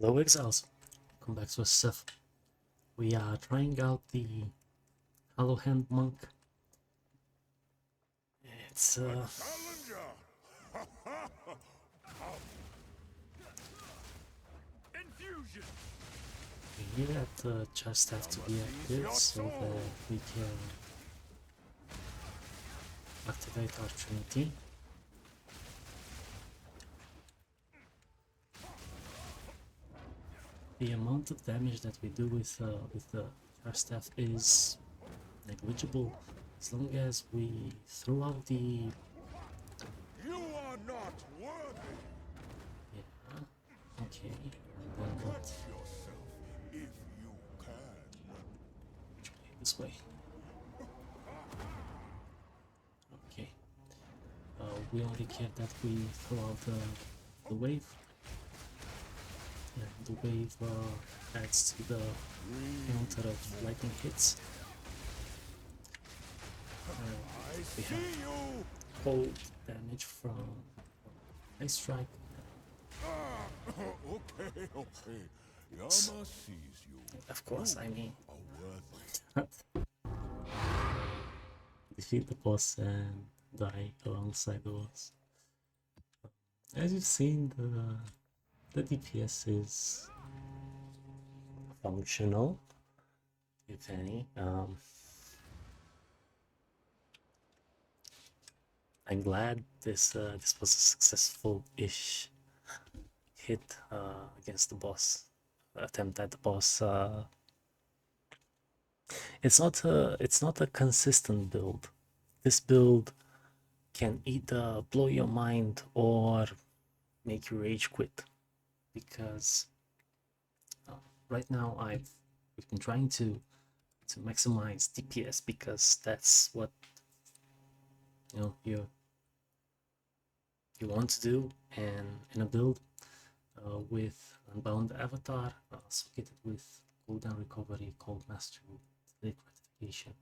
Hello Exiles, welcome back to SSF. We are trying out the Hollow Hand Monk. It's we need the chest have to be active so that we can activate our Trinity. The amount of damage that we do with the charge staff is negligible as long as we throw out the. You are not worthy. Yeah. Okay. And then what? Yourself if you can. This way. Okay. We only care that we throw out the wave. Yeah, the wave adds to the counter of lightning hits. We have cold damage from ice strike. Okay. Yama sees you. Of course, I mean, A worthy. defeat the boss and die alongside the boss. As you've seen, the DPS is functional, if any. I'm glad this was a successful-ish hit against the boss. Attempt at the boss. It's not a consistent build. This build can either blow your mind or make you rage quit, because right now we've been trying to maximize DPS because that's what you want to do, and in a build with Unbound Avatar associated with cooldown recovery, cold mastery, delay gratification,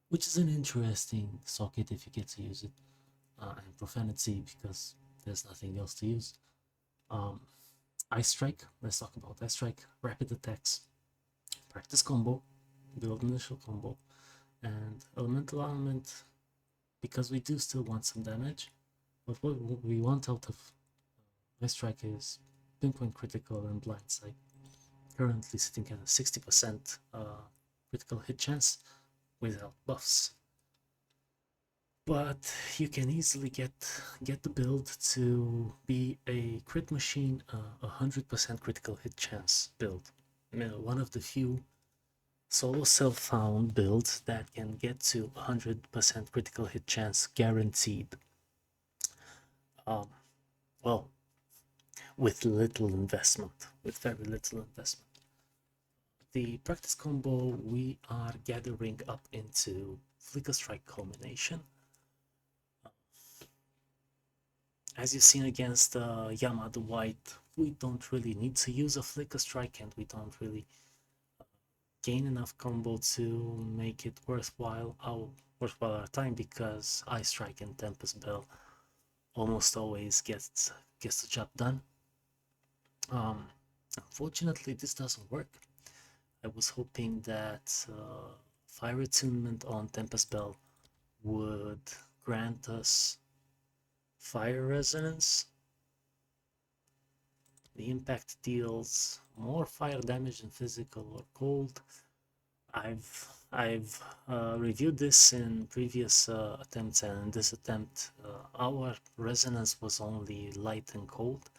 which is an interesting socket if you get to use it, and profanity because there's nothing else to use. Ice Strike, let's talk about Ice Strike, rapid attacks, practice combo, build initial combo, and elemental armament, because we do still want some damage, but what we want out of Ice Strike is pinpoint critical and blindside, currently sitting at a 60% critical hit chance without buffs. But you can easily get the build to be a crit machine, 100% critical hit chance build. One of the few solo self-found builds that can get to 100% critical hit chance guaranteed. Well, with little investment, with very little investment. The practice combo we are gathering up into Flicker Strike Culmination. As you've seen against Yama the White, we don't really need to use a Flicker Strike, and we don't really gain enough combo to make it worthwhile our time, because Ice Strike and Tempest Bell almost always gets the job done. Unfortunately, this doesn't work. I was hoping that Fire Attunement on Tempest Bell would grant us Fire Resonance. The impact deals more fire damage than physical or cold. I've reviewed this in previous attempts, and in this attempt our resonance was only light and cold,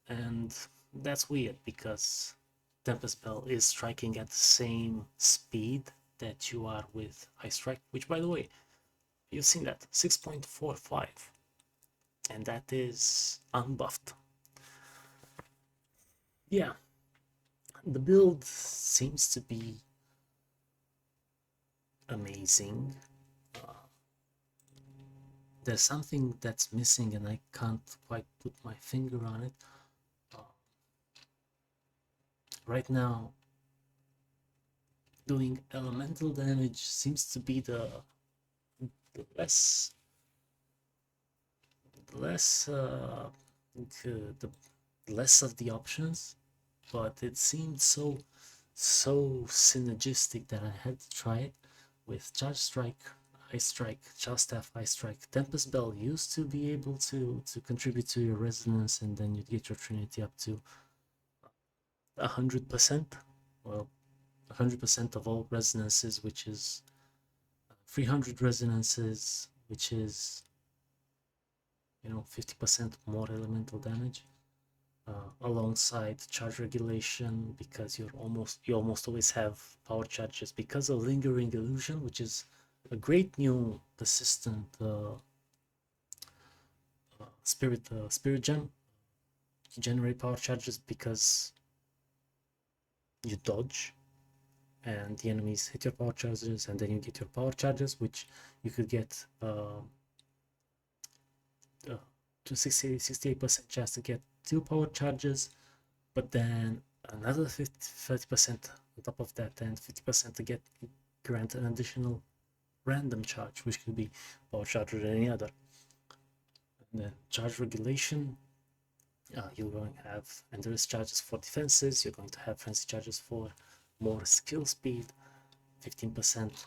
and that's weird because Tempest Bell is striking at the same speed that you are with Ice Strike, which, by the way, you've seen that 6.45, and that is unbuffed. Yeah, the build seems to be amazing. There's something that's missing and I can't quite put my finger on it. Right now, doing elemental damage seems to be the less the less of the options, but it seemed so synergistic that I had to try it with Charge Strike, Ice Strike, Charge Staff, Ice Strike. Tempest Bell used to be able to contribute to your resonance, and then you'd get your Trinity up to 100%. Well, 100% of all resonances, which is 300 resonances, which is 50% more elemental damage. Alongside charge regulation, because you almost always have power charges because of lingering illusion, which is a great new persistent spirit gem. You generate power charges because you dodge and the enemies hit your power charges, and then you get your power charges, which you could get to 68% chance to get 2 power charges, but then another 30% on top of that, and 50% to grant an additional random charge, which could be power charge or any other. And then charge regulation, you're going to have endurance charges for defenses, you're going to have frenzy charges for more skill speed, 15%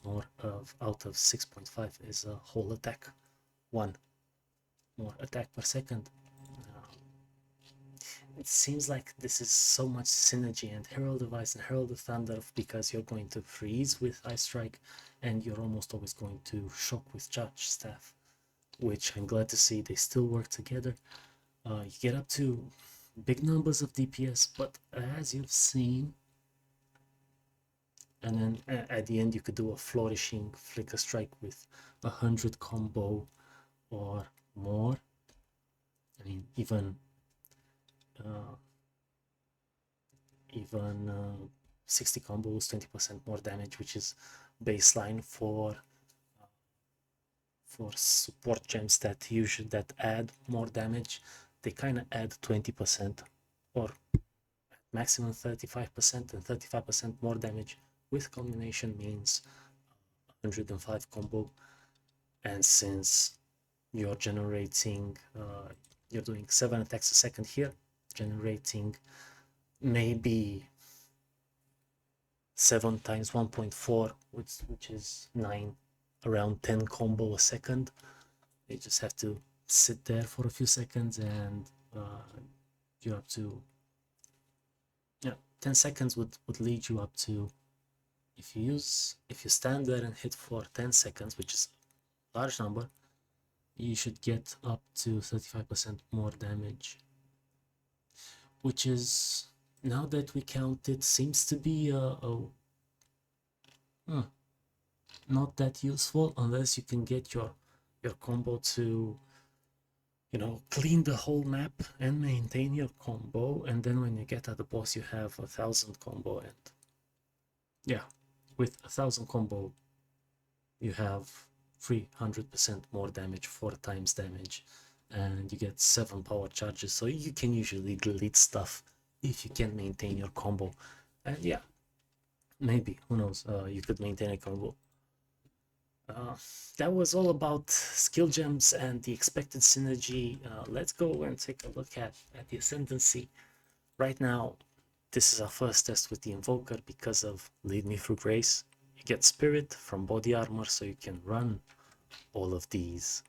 more out of 6.5 is a whole attack, 1 more attack per second. It seems like this is so much synergy, and Herald of Ice and Herald of Thunder, because you're going to freeze with Ice Strike and you're almost always going to shock with Charge Staff, which I'm glad to see they still work together. You get up to big numbers of DPS, but as you've seen, and then at the end you could do a flourishing Flicker Strike with 100 combo or more. I mean, even 60 combos, 20% more damage, which is baseline for support gems that add more damage. They kind of add 20% or maximum 35%, and 35% more damage with combination means 105 combo. And since you're generating you're doing 7 attacks a second here, generating maybe 7 times 1.4, which is 9, around 10 combo a second. You just have to sit there for a few seconds, and you're up to 10 seconds would lead you up to, if you stand there and hit for 10 seconds, which is a large number, you should get up to 35% more damage, which is, now that we count it, seems to be not that useful unless you can get your combo to clean the whole map and maintain your combo, and then when you get at the boss you have 1,000 combo, and with 1,000 combo you have 300% more damage, 4 times damage, and you get 7 power charges, so you can usually delete stuff if you can maintain your combo. And maybe, who knows, you could maintain a combo. That was all about skill gems and the expected synergy. Let's go and take a look at the ascendancy. Right now, this is our first test with the invoker because of Lead Me Through Grace. You get spirit from body armor, so you can run all of these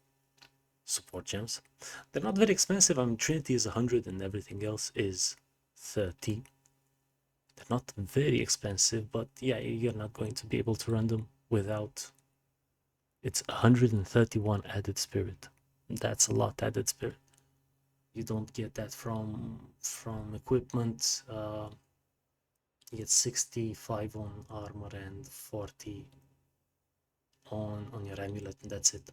support gems. They're not very expensive. I mean, Trinity is 100 and everything else is 30. They're not very expensive, but you're not going to be able to run them without. It's 131 added spirit. That's a lot added spirit. You don't get that from equipment. You get 65 on armor and 40 on your amulet, and that's it.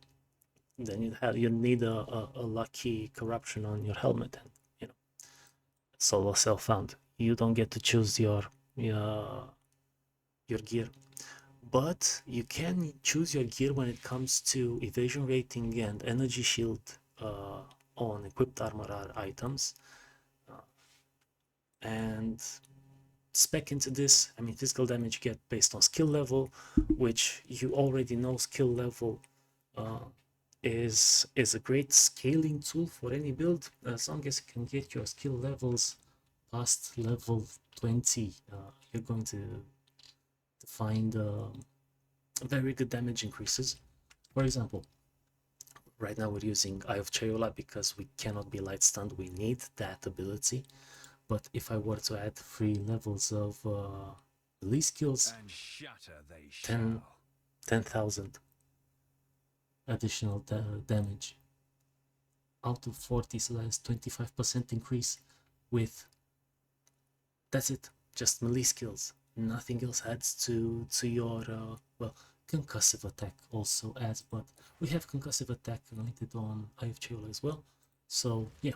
Then you need a lucky corruption on your helmet, and solo self-found. You don't get to choose your gear, but you can choose your gear when it comes to evasion rating and energy shield on equipped armor items. And spec into this, I mean, physical damage you get based on skill level, which you already know skill level is a great scaling tool for any build as long as you can get your skill levels past level 20. You're going to find very good damage increases. For example, right now we're using Eye of Cheola because we cannot be light stunned. We need that ability. But if I were to add 3 levels of melee skills, And shatter they 10 shall. 10,000 additional damage out of 40, so that's 25% increase with, that's it, just melee skills. Nothing else adds to your well, concussive attack also adds, but we have concussive attack anointed on Eye of Cheola as well. So yeah,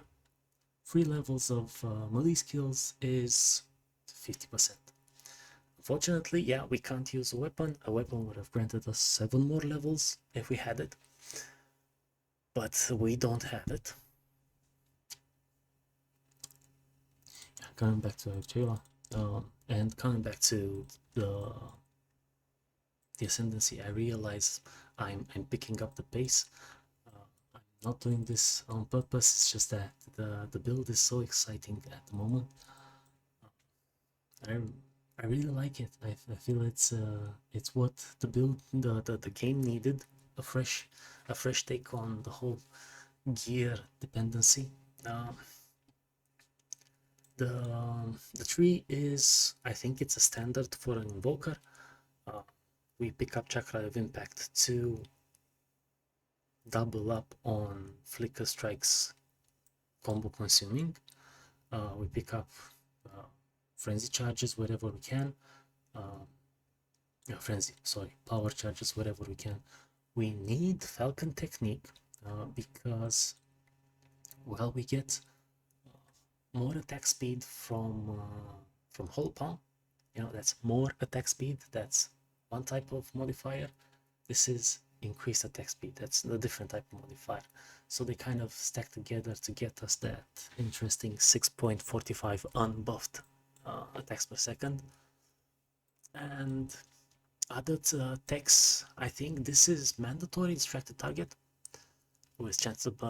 3 levels of melee skills is 50%. Unfortunately, yeah, we can't use a weapon. A weapon would have granted us 7 more levels if we had it, but we don't have it. Coming back to Cheola, and coming back to the ascendancy, I realize I'm picking up the pace. I'm not doing this on purpose. It's just that the build is so exciting at the moment. I really like it. I feel it's what the build the game needed, a fresh take on the whole gear dependency. The tree is, I think it's a standard for an invoker. We pick up Chakra of Impact to double up on Flicker Strikes combo consuming. We pick up Frenzy charges wherever we can. Power charges wherever we can. We need Falcon Technique because, well, we get more attack speed from Whole Palm. You know, that's more attack speed. That's one type of modifier. This is increased attack speed. That's a different type of modifier. So they kind of stack together to get us that interesting 6.45 unbuffed attacks per second. And other techs, I think this is mandatory distracted target with chance of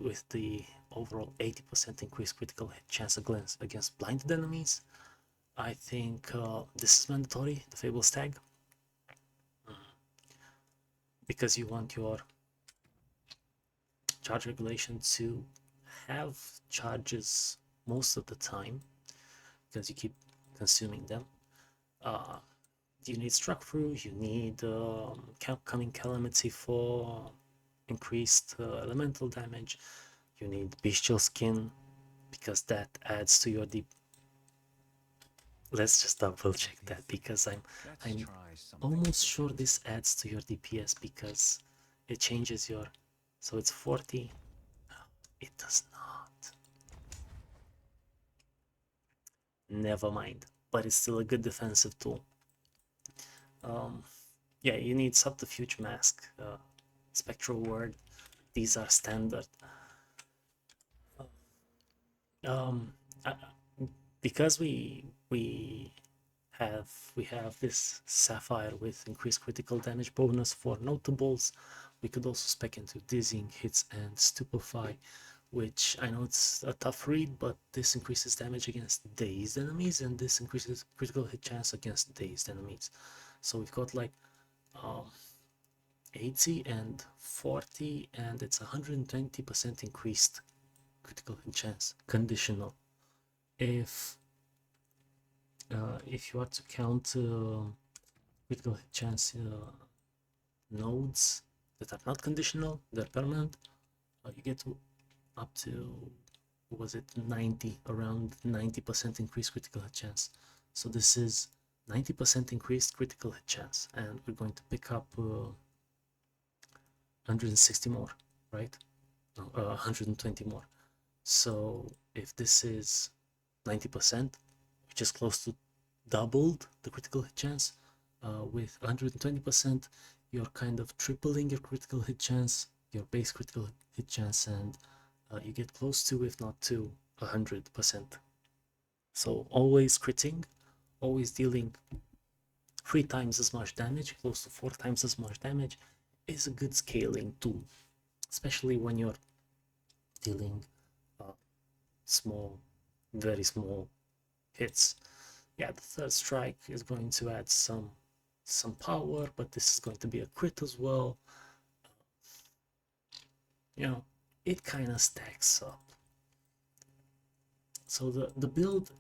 with the overall 80% increased critical hit chance against blinded enemies. I think this is mandatory, the Fable Stag, because you want your charge regulation to have charges most of the time because you keep consuming them. You need Struck Through, you need Coming Calamity for increased elemental damage, you need Bestial Skin because that adds to your deep. Let's just double check that because I'm almost sure this adds to your DPS because it changes your, so it's 40. No, it does not. Never mind, but it's still a good defensive tool. Yeah, you need Subterfuge Mask, Spectral Ward. These are standard. Because we have this Sapphire with increased critical damage bonus for notables, we could also spec into Dizzying Hits and Stupefy, which I know it's a tough read, but this increases damage against dazed enemies and this increases critical hit chance against dazed enemies. So we've got like 80 and 40, and it's 120% increased critical hit chance, conditional. If you are to count critical hit chance nodes that are not conditional, they're permanent, you get up to, what was it, 90, around 90% increased critical hit chance. So this is 90% increased critical hit chance, and we're going to pick up 160 more, right? No, 120 more. So if this is 90%, which is close to doubled the critical hit chance, with 120%, you're kind of tripling your critical hit chance, your base critical hit chance, and you get close to, if not to, 100%. So always critting, always dealing 3 times as much damage, close to 4 times as much damage, is a good scaling tool. especially when you're dealing small, very small hits. Yeah, the third strike is going to add some power, but this is going to be a crit as well. You know, it kind of stacks up. So the build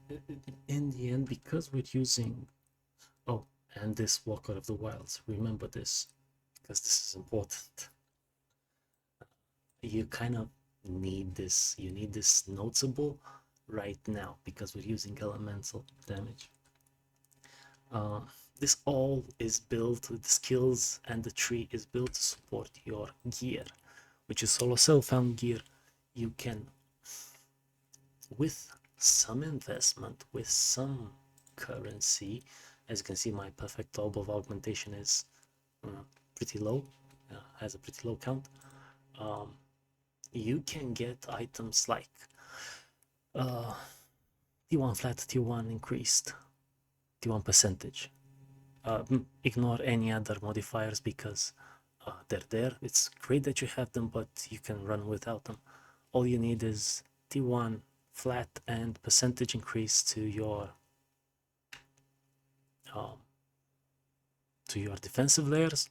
in the end, because we're using, oh, and this Walker of the Wilds, remember this, because this is important. You kind of need this, you need this notable right now, because we're using elemental damage. This all is built, the skills and the tree is built to support your gear, which is solo self-found gear. You can, with some investment, with some currency, as you can see, my perfect orb of augmentation is pretty low, has a pretty low count. You can get items like T1 flat, T1 increased, T1 percentage. Ignore any other modifiers because they're there. It's great that you have them, but you can run without them. All you need is T1 flat and percentage increase to your defensive layers.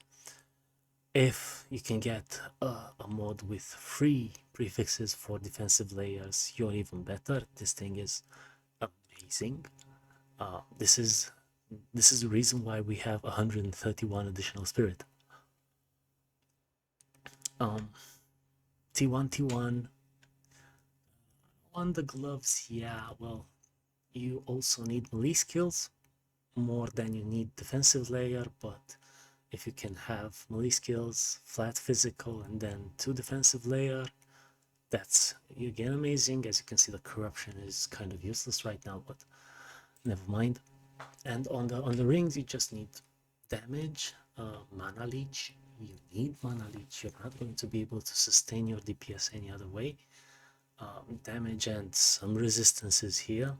If you can get a mod with free prefixes for defensive layers, you're even better. This thing is amazing. This is the reason why we have 131 additional spirit. T1 on the gloves, yeah, well, you also need melee skills more than you need defensive layer, but if you can have melee skills, flat physical, and then 2 defensive layer, that's again amazing. As you can see, the corruption is kind of useless right now, but never mind. And on the rings, you just need damage, mana leech. You need mana leech. You're not going to be able to sustain your DPS any other way. Damage and some resistances here.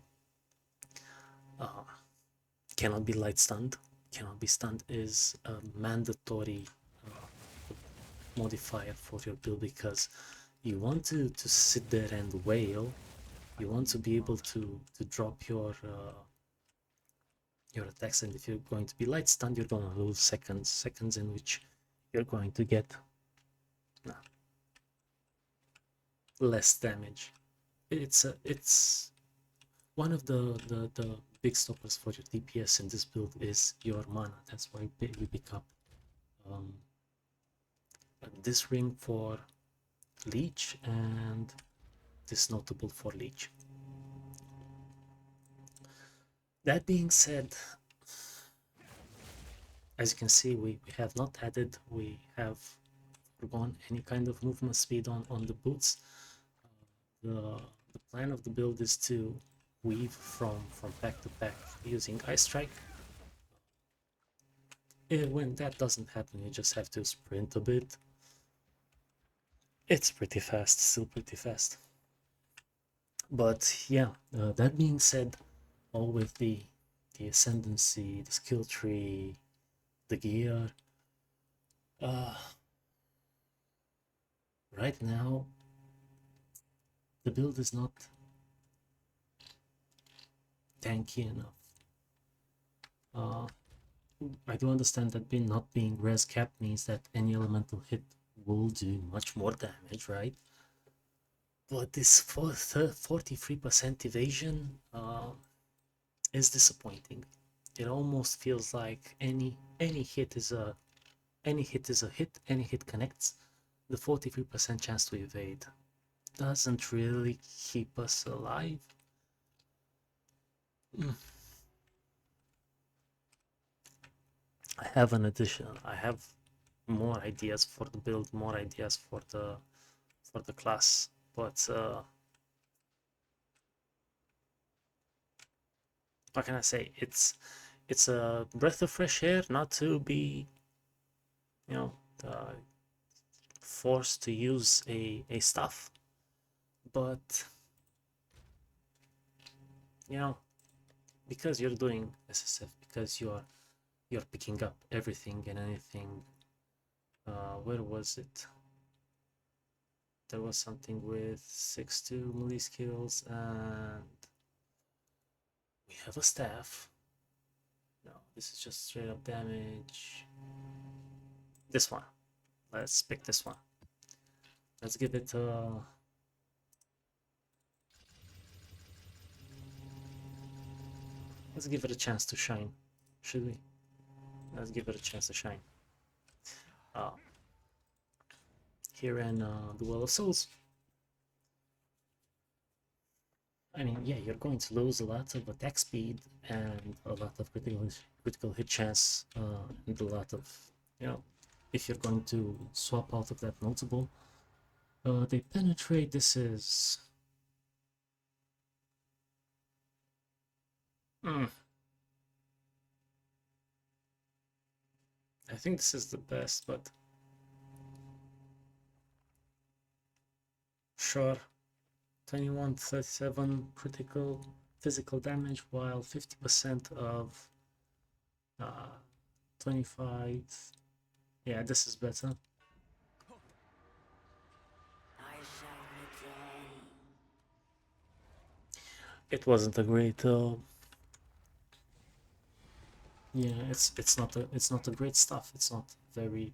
Cannot be light stunned. Cannot be stunned is a mandatory modifier for your build, because you want to sit there and wail. You want to be able to drop your attacks, and if you're going to be light stunned, you're going to lose seconds in which you're going to get less damage. It's one of the big stoppers for your DPS in this build is your mana. That's why we pick up this ring for leech and this notable for leech. That being said, as you can see, we have not added, we have forgone any kind of movement speed on the boots. The plan of the build is to weave from pack to pack using Ice Strike. When that doesn't happen, you just have to sprint a bit. It's pretty fast, still pretty fast. But yeah, that being said, all with the ascendancy, the skill tree, the gear, right now the build is not tanky enough. I do understand that not being res capped means that any elemental hit will do much more damage, right? But this 43% evasion is disappointing. It almost feels like any hit is a hit, any hit connects. The 43% chance to evade doesn't really keep us alive. I have an addition. I have more ideas for the build, more ideas for the class, but what can I say? It's a breath of fresh air, not to be, you know, forced to use a stuff, but you know, because you're doing SSF, because you're picking up everything and anything. Where was it? there was something with 6-2 melee skills, and we have a staff. No, this is just straight up damage. This one. Let's pick this one. Let's give it let's give it a chance to shine. Should we? Let's give it a chance to shine. Here in the Well of Souls. I mean, yeah, you're going to lose a lot of attack speed and a lot of critical hit chance, and a lot of, you know, if you're going to swap out of that notable. They penetrate. This is I think this is the best, but sure. 2137 critical physical damage, while 50% of 25. Yeah, this is better. It wasn't a great yeah, it's not a great stuff. It's not very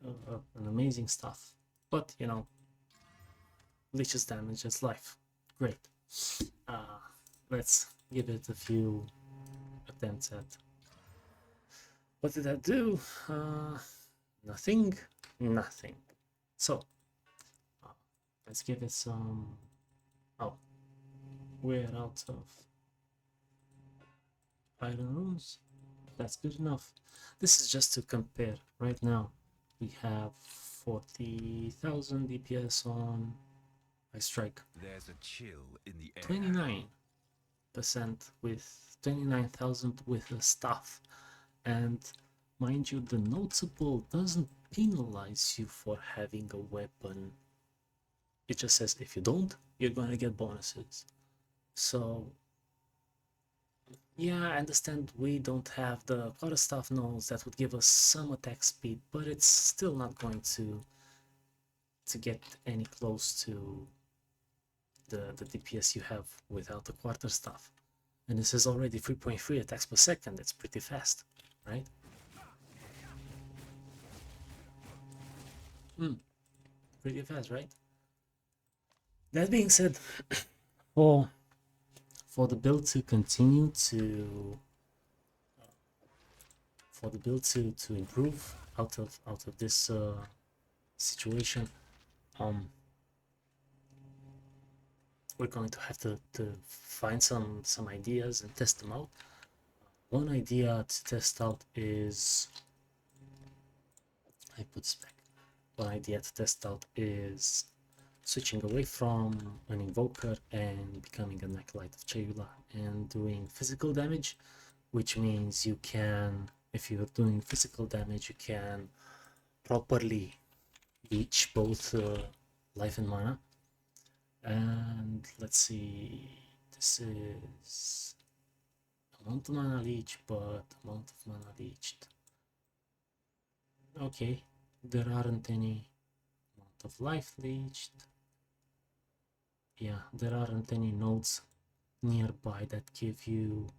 an amazing stuff, but you know, leeches damage is life. Great. Let's give it a few attempts at. What did that do? Nothing. Nothing. So let's give it some. Oh, we're out of iron runes. That's good enough. This is just to compare. Right now, we have 40,000 DPS on I strike. There's a chill in the air. 29% with 29,000 with the staff, and mind you, the notable doesn't penalize you for having a weapon. It just says if you don't, you're gonna get bonuses. So yeah, I understand we don't have the quarterstaff nodes that would give us some attack speed, but it's still not going to get any close to the DPS you have without the quarterstaff. And this is already 3.3 attacks per second. It's pretty fast, right? Pretty fast, right? That being said, for the build to continue to improve out of this situation, we're going to have to find some ideas and test them out. One idea to test out is one idea to test out is switching away from an invoker and becoming an acolyte of Chayula and doing physical damage, which means you can, if you're doing physical damage, you can properly reach both life and mana. And let's see, this is amount of mana leech, but amount of mana leached. Okay, there aren't any amount of life leached. Yeah, there aren't any nodes nearby that give you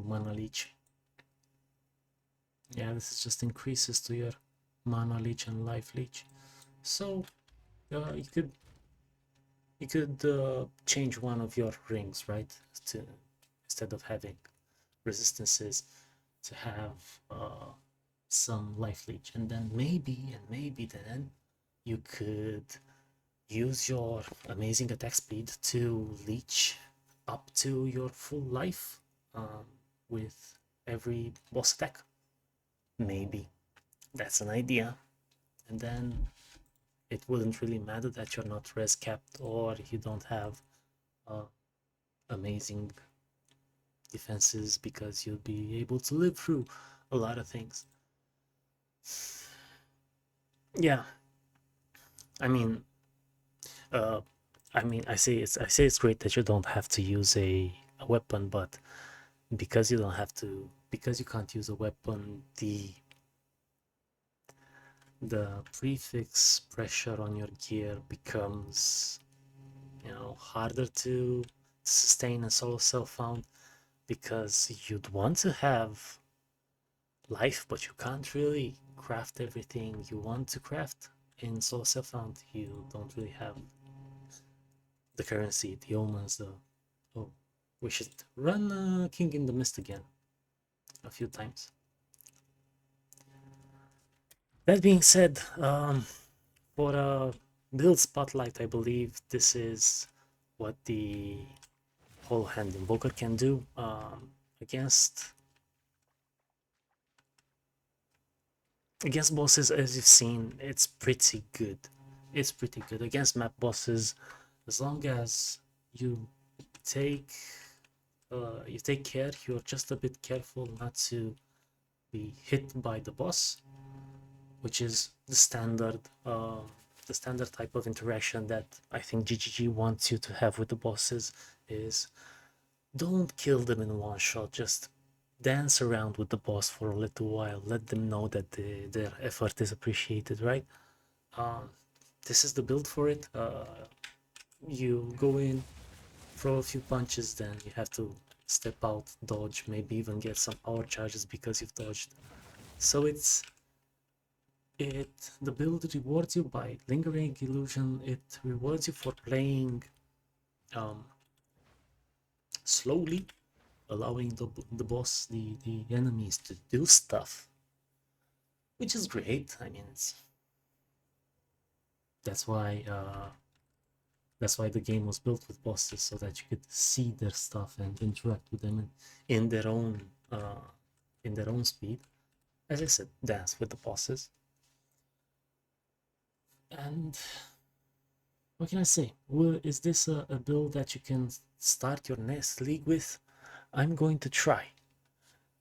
mana leech. Yeah, this is just increases to your mana leech and life leech. So you could change one of your rings, right, to instead of having resistances, to have some life leech, and then maybe then you could use your amazing attack speed to leech up to your full life with every boss attack. Maybe that's an idea, and then it wouldn't really matter that you're not res capped or you don't have amazing defenses, because you'll be able to live through a lot of things. Yeah, I mean, I say it's great that you don't have to use a weapon, but because you can't use a weapon, the prefix pressure on your gear becomes, you know, harder to sustain a solo self-found, because you'd want to have life, but you can't really craft everything you want to craft in solo self-found. You don't really have the currency, the omens, the... Oh, we should run King in the Mist again a few times. That being said, for a build spotlight, I believe this is what the Whole Hand Invoker can do against bosses. As you've seen, it's pretty good. It's pretty good against map bosses, as long as you take care. You're just a bit careful not to be hit by the boss, which is the standard type of interaction that I think GGG wants you to have with the bosses. Is don't kill them in one shot, just dance around with the boss for a little while, let them know that their effort is appreciated, right? This is the build for it. You go in, throw a few punches, then you have to step out, dodge, maybe even get some power charges because you've dodged. So the build rewards you by lingering illusion. It rewards you for playing slowly, allowing the boss, the enemies to do stuff, which is great. I mean, that's why the game was built with bosses, so that you could see their stuff and interact with them in their own speed. As I said, dance with the bosses. And what can I say? Well, is this a build that you can start your next league with? I'm going to try,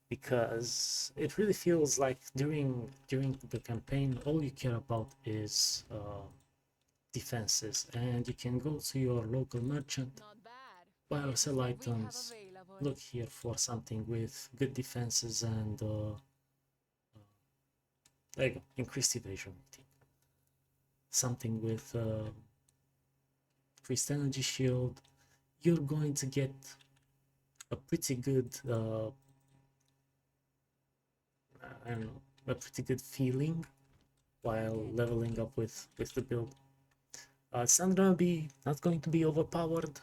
because it really feels like during the campaign, all you care about is defenses, and you can go to your local merchant, buy or sell items, look here for something with good defenses, and there you go, increased evasion, something with increased energy shield. You're going to get a pretty good I don't know, a pretty good feeling while leveling up with the build. It's not going to be overpowered.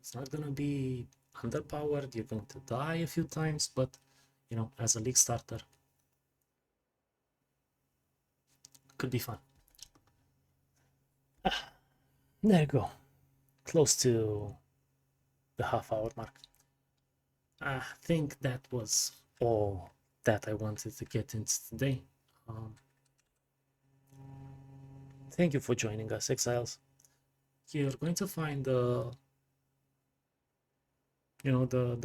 It's not gonna be underpowered. You're going to die a few times, but you know, as a league starter, could be fun. There you go, close to the half-hour mark. I think that was all that I wanted to get into today. Thank you for joining us, Exiles. You're going to find the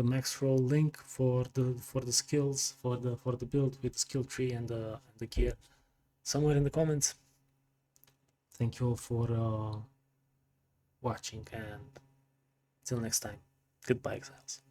max roll link for the skills, for the build with the skill tree and the gear somewhere in the comments. Thank you all for watching, and till next time, goodbye, Exiles.